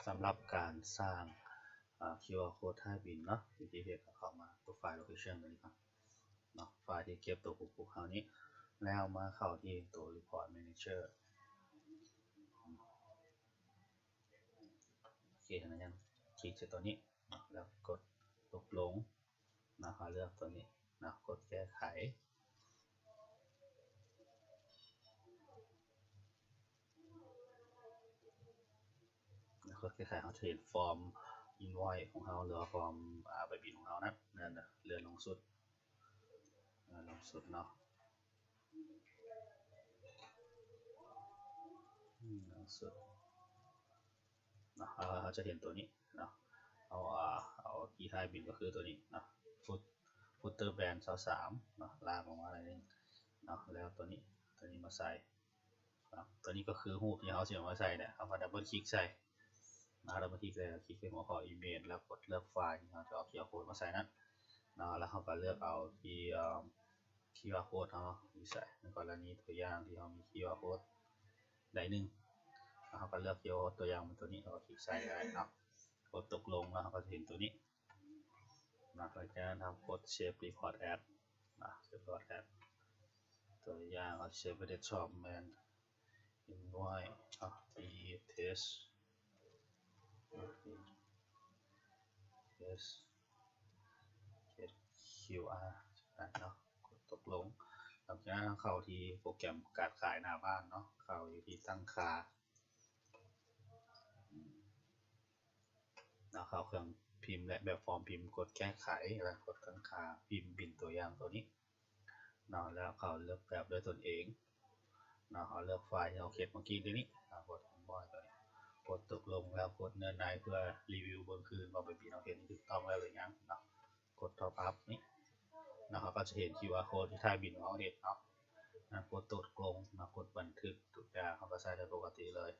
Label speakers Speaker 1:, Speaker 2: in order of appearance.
Speaker 1: สำหรับการสร้างQR code ท่าบินเนาะวิธีเฮ็ดก็เข้ามาตัวไฟล์ location ตัวนี้ก่อนเนาะไฟล์ที่เก็บตัวปุ๊บๆคราวนี้แล้วมาเข้าที่ตัว report manager โอเคนะยังคลิกที่ตัวนี้แล้วกดตกลงนะครับเลือกตัวนี้นะกดแก้ไขกดแก้ไขเขาจะเห็นฟอร์ม invoice ของเขาหรือฟอร์มใบบินของเขานะนั่นเลื่อนลงสุดเนาะลงสุดนะเขาจะเห็นตัวนี้เนาะเอาที่ท้ายบินก็คือตัวนี้นะฟุตเตอร์แบน23เนาะลากลงมาอะไรนึงเนาะแล้วตัวนี้มาใส่ตัวนี้ก็คือรูปที่เขาเสียมาใส่เนี่ยเขาก็ดับเบิลคลิกใส่ดับเบิลคลิกใส่คลิกที่หัวข้ออีเมลแล้วกดเลือกไฟล์ที่เราจะเอา QR code มาใส่นั้นแล้วเขาก็เลือกเอาที่QR code เขาใส่ในกรณีตัวอย่างที่เขามี QR code ได้หนึ่งเขาก็เลือก QR code ตัวอย่างเป็นตัวนี้เราก็คลิกใส่ได้เนาะกดตกลงแล้วเขาก็จะเห็นตัวนี้หลังจากนั้นทำกด Save Report As Save Report As ตัวอย่างเขา Save ไปได้ชอบแมน invoice test QR เนาะกดตกลงหลังจากนั้นเข้าที่โปรแกรมการขายหน้าบ้านเนาะเข้าอยู่ที่ตั้งค่าเข้าเครื่องพิมพ์และแบบฟอร์มพิมพ์กดแก้ไขแล้วกดตั้งค่าพิมพ์บินตัวอย่างตัวนี้เนาะแล้วเขาเลือกแบบด้วยตนเองเนาะเขาเลือกไฟล์ที่เราเขียนเมื่อกี้ตัวนี้กดบอยตัวนี้กดตกลงแล้วกดเนื้อในเพื่อรีวิวบนคืนว่าเป็นปีเราเขียนถูกต้องแล้วหรือยังเนาะกด top up นี้นะครับก็จะเห็น QR code ที่ท่าบินของเขาเห็นเนาะกดตกลงกดบันทึกทุกอย่างเขาก็ใช้ได้ปกติเลย